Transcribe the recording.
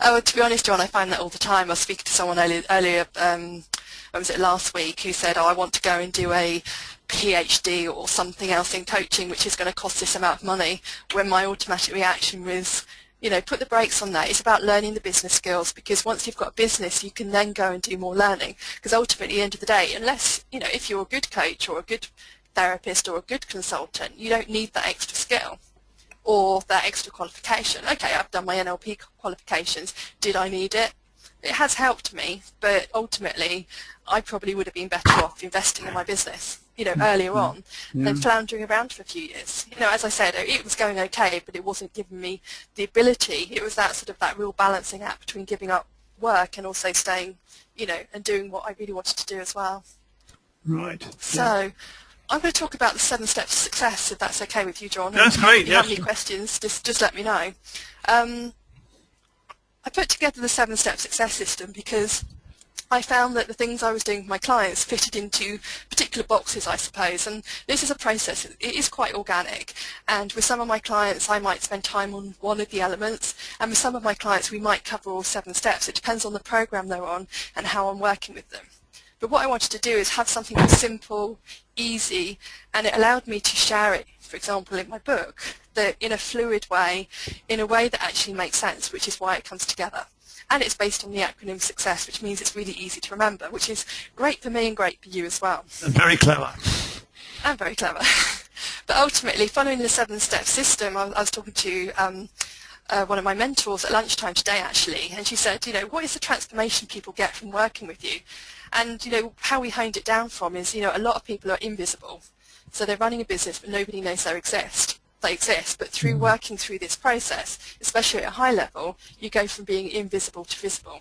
Oh, to be honest, John, I find that all the time. I was speaking to someone earlier when was it last week, who said, oh, I want to go and do a PhD or something else in coaching, which is going to cost this amount of money, when my automatic reaction was, put the brakes on that. It's about learning the business skills, because once you've got a business, you can then go and do more learning. Because ultimately, at the end of the day, unless, if you're a good coach or a good therapist or a good consultant, you don't need that extra skill or that extra qualification. Okay, I've done my NLP qualifications. Did I need it? It has helped me, but ultimately I probably would have been better off investing in my business, earlier on than floundering around for a few years. As I said, it was going okay, but it wasn't giving me the ability. It was that real balancing act between giving up work and also staying, and doing what I really wanted to do as well. Right. So I'm going to talk about the 7 steps to success, if that's okay with you, John. That's great. If you have any questions, just let me know. I put together the 7 step success system because I found that the things I was doing with my clients fitted into particular boxes, I suppose, and this is a process. It is quite organic, and with some of my clients I might spend time on one of the elements, and with some of my clients we might cover all 7 steps. It depends on the program they're on and how I'm working with them. But what I wanted to do is have something that's simple, easy, and it allowed me to share it, for example, in my book, that in a fluid way, in a way that actually makes sense, which is why it comes together. And it's based on the acronym SUCCESS, which means it's really easy to remember, which is great for me and great for you as well. And very clever. And very clever. But ultimately, following the 7-step system, I was talking to one of my mentors at lunchtime today, actually, and she said, what is the transformation people get from working with you? And, how we honed it down from is, a lot of people are invisible. So they're running a business, but nobody knows they exist. But through working through this process, especially at a high level, you go from being invisible to visible.